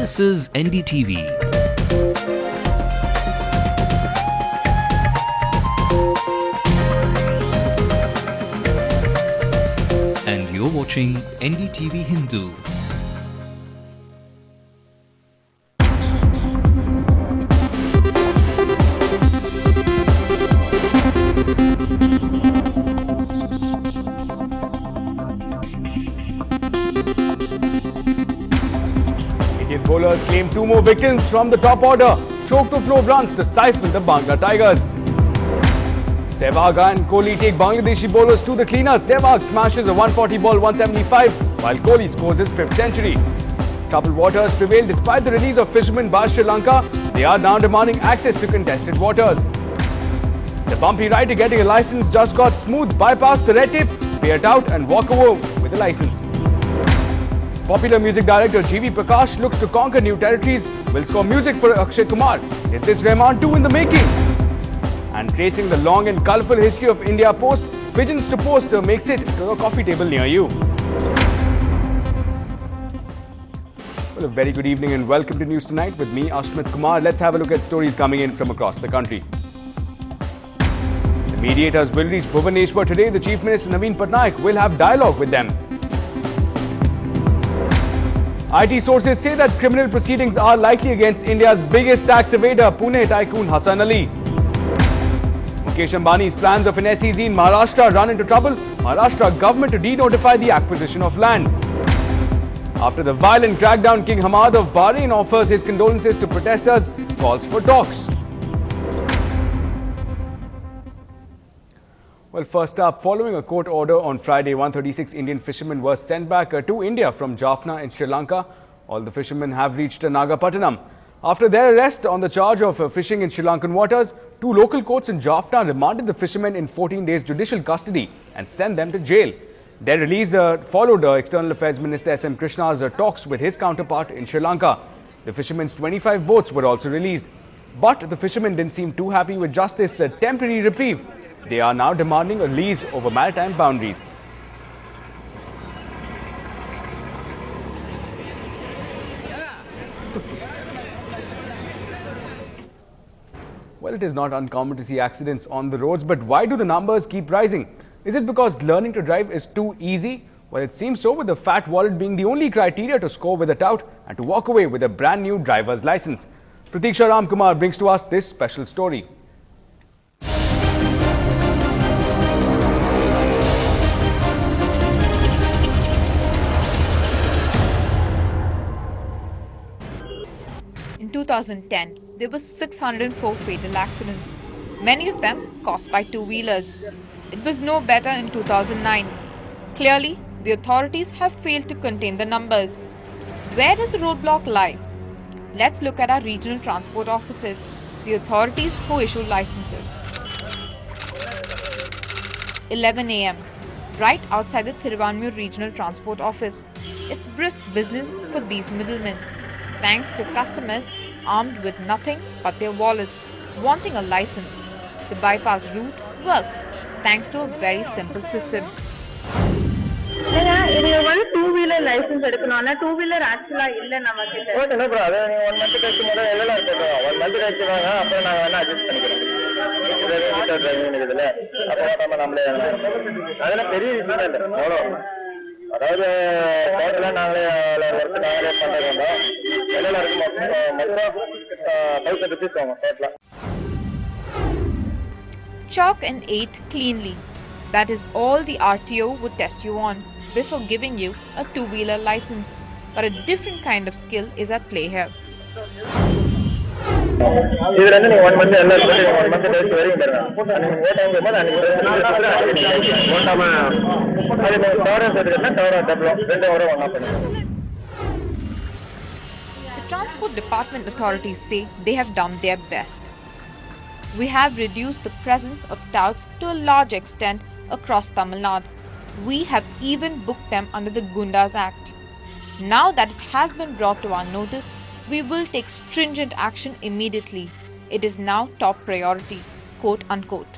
This is NDTV. And you're watching NDTV Hindu. Indian bowlers claim 2 more victims from the top order. Choke to flow runs to siphon the Bangla Tigers. Sehwag and Kohli take Bangladeshi bowlers to the cleaners. Sehwag smashes a 140 ball 175 while Kohli scores his 5th century. Troubled waters prevail despite the release of fishermen by Sri Lanka. They are now demanding access to contested waters. The bumpy rider getting a license just got smooth, bypassed the red tape, pay it out and walk away with a license. Popular music director G.V. Prakash looks to conquer new territories, will score music for Akshay Kumar. Is this Rahman 2 in the making? And tracing the long and colourful history of India Post, pigeons to post makes it to a coffee table near you. Well, a very good evening and welcome to News Tonight with me, Ashmit Kumar. Let's have a look at stories coming in from across the country. The mediators will reach Bhubaneswar today. The Chief Minister Naveen Patnaik will have dialogue with them. IT sources say that criminal proceedings are likely against India's biggest tax evader, Pune tycoon Hassan Ali. Mukesh Ambani's plans of an SEZ in Maharashtra run into trouble. Maharashtra government to de-notify the acquisition of land. After the violent crackdown, King Hamad of Bahrain offers his condolences to protesters, calls for talks. Well, first up, following a court order on Friday, 136 Indian fishermen were sent back to India from Jaffna in Sri Lanka. All the fishermen have reached Nagapattinam. After their arrest on the charge of fishing in Sri Lankan waters, 2 local courts in Jaffna remanded the fishermen in 14 days judicial custody and sent them to jail. Their release followed External Affairs Minister S.M. Krishna's talks with his counterpart in Sri Lanka. The fishermen's 25 boats were also released. But the fishermen didn't seem too happy with just this temporary reprieve. They are now demanding a lease over maritime boundaries. Well, it is not uncommon to see accidents on the roads, but why do the numbers keep rising? Is it because learning to drive is too easy? Well, it seems so, with the fat wallet being the only criteria to score with a tout and to walk away with a brand new driver's license. Pratiksha Ramkumar brings to us this special story. In 2010, there were 604 fatal accidents, many of them caused by two-wheelers. It was no better in 2009. Clearly, the authorities have failed to contain the numbers. Where does the roadblock lie? Let's look at our regional transport offices, the authorities who issue licenses. 11 a.m. right outside the Thiruvanmiyur Regional Transport Office. It's brisk business for these middlemen, thanks to customers armed with nothing but their wallets, wanting a license. The bypass route works thanks to a very simple system. Two-wheeler license, two-wheeler actually illa namakku. Okay, no problem. 1 month kachu moda ella irukku. 1 month kachu vaanga appo naanga adjust panikkuren. Driving idhula appo nama nammale adana periya vishayam illa. Avlo அதாவது டோட்டலா நாங்களே பண்றோம். ella irukku மொத்தம் 1000 rupees ஆகும் டோட்டலா. Chalk and 8 cleanly. That is all the RTO would test you on before giving you a two-wheeler license. But a different kind of skill is at play here. இதுல இருந்து நீங்க 1 month எல்லாம் சொல்லி 1 month days வரைக்கும் தரணும். நீங்க ஓட்டாங்க போது அன்னைக்கு ஓட்டாம அது டவரஸ் எடுத்தா டவரஸ் டபுள் ரெண்டு வர ஒண்ணா பண்ணுங்க. The Transport Department authorities say they have done their best. We have reduced the presence of touts to a large extent across Tamil Nadu. We have even booked them under the Gundas Act. Now that it has been brought to our notice, we will take stringent action immediately. It is now top priority, quote unquote.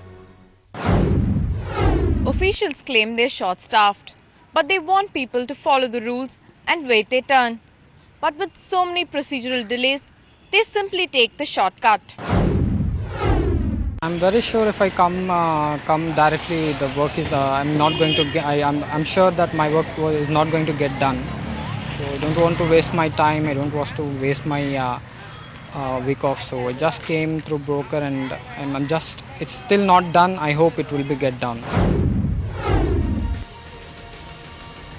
Officials claim they're short-staffed, but they want people to follow the rules and wait their turn. But with so many procedural delays, they simply take the shortcut. I'm very sure if I come directly, the work is I'm not going to get. I'm sure that my work is not going to get done. So I don't want to waste my time. I don't want to waste my week off. So I just came through broker and it's still not done. I hope it will get done.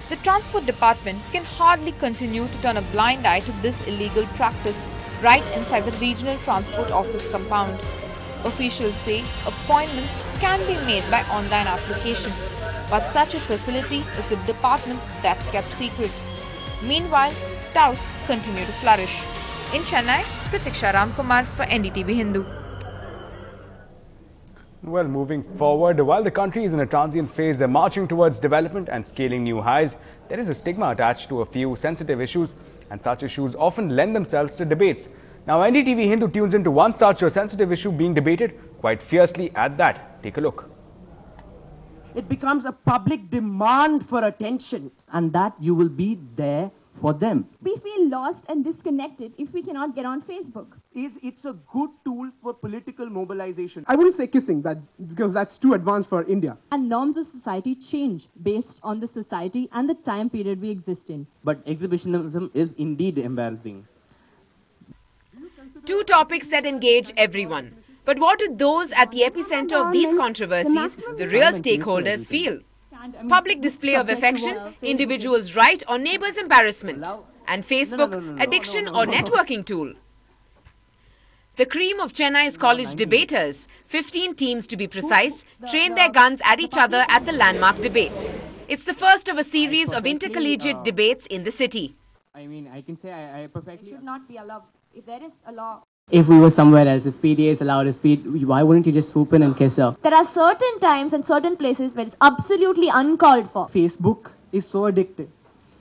The Transport Department can hardly continue to turn a blind eye to this illegal practice right inside the Regional Transport Office compound. Officials say appointments can be made by online application, but such a facility is the department's best kept secret. Meanwhile, touts continue to flourish. In Chennai, Pratiksha Ramkumar for NDTV Hindu. Well, moving forward, while the country is in a transient phase marching towards development and scaling new highs, there is a stigma attached to a few sensitive issues, and such issues often lend themselves to debates. Now, NDTV Hindu tunes into one such a sensitive issue being debated quite fiercely at that. Take a look. It becomes a public demand for attention, and that you will be there for them. We feel lost and disconnected if we cannot get on Facebook. It's a good tool for political mobilization. I wouldn't say kissing, because that's too advanced for India. And norms of society change based on the society and the time period we exist in. But exhibitionism is indeed embarrassing. Two topics that engage everyone. But what do those at the epicenter of these controversies, the real stakeholders, feel? Public display of affection, individuals' right or neighbors' embarrassment, and Facebook, addiction or networking tool. The cream of Chennai's college debaters, 15 teams to be precise, trained their guns at each other at the landmark debate. It's the first of a series of intercollegiate debates in the city. I mean, I can say I perfectly... It should not be allowed. If there is a law... If we were somewhere else, if PTA is allowed, why wouldn't you just swoop in and kiss her? There are certain times and certain places where it's absolutely uncalled for. Facebook is so addictive.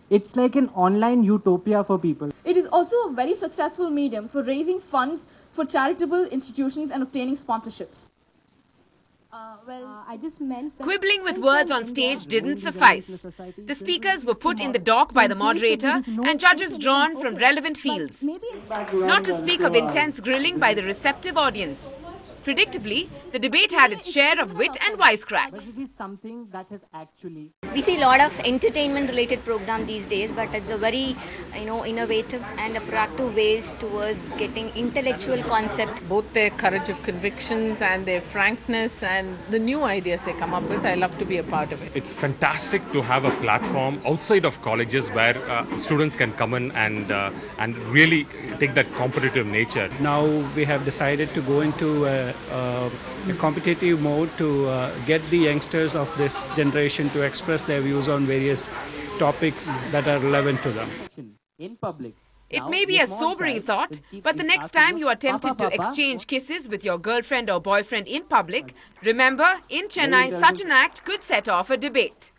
It's like an online utopia for people. It is also a very successful medium for raising funds for charitable institutions and obtaining sponsorships. I just meant that Quibbling with words on stage didn't suffice. The speakers were put in the dock by the moderator and judges drawn from relevant fields. Not to speak of intense grilling by the receptive audience. Predictably, the debate had its share of wit and wisecracks. This is something that has actually... We see a lot of entertainment-related program these days, but it's a very, innovative and a proactive ways towards getting intellectual concept. Both their courage of convictions and their frankness and the new ideas they come up with, I love to be a part of it. It's fantastic to have a platform outside of colleges where students can come in and really take that competitive nature. Now we have decided to go into a competitive mode to get the youngsters of this generation to express their views on various topics that are relevant to them. In public. It may be a sobering thought, but the next time you are tempted to exchange kisses with your girlfriend or boyfriend in public, remember, in Chennai, such an act could set off a debate.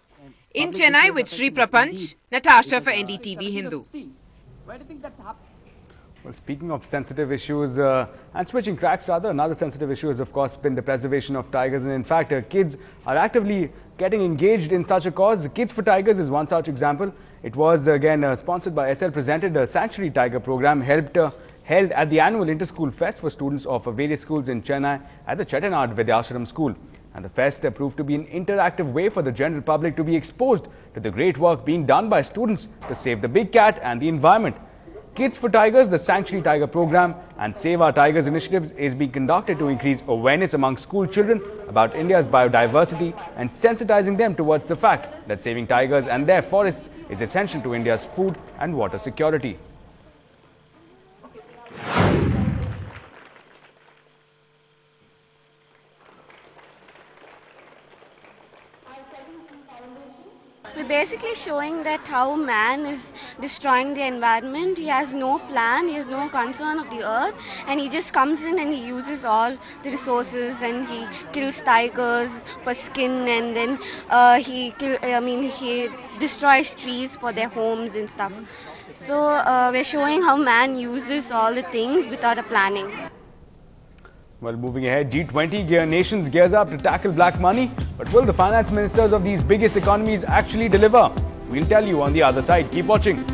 In Chennai with Sri Prapanch, Natasha for NDTV Hindu. Why do you think that's happening? Well, speaking of sensitive issues and switching tracks rather, another sensitive issue has of course been the preservation of tigers, and in fact kids are actively getting engaged in such a cause. Kids for Tigers is one such example. It was again sponsored by SL presented a Sanctuary Tiger program held at the annual Inter-School Fest for students of various schools in Chennai at the Chettinad Vidyashram School. And the fest proved to be an interactive way for the general public to be exposed to the great work being done by students to save the big cat and the environment. Kids for Tigers, the Sanctuary Tiger program and Save Our Tigers initiatives is being conducted to increase awareness among school children about India's biodiversity and sensitizing them towards the fact that saving tigers and their forests is essential to India's food and water security. We're basically showing that how man is destroying the environment. He has no plan, he has no concern of the earth, and he just comes in and he uses all the resources and he kills tigers for skin, and then he destroys trees for their homes and stuff. So we're showing how man uses all the things without a planning. Well, moving ahead, G20 nations gears up to tackle black money. But will the finance ministers of these biggest economies actually deliver? We'll tell you on the other side. Keep watching.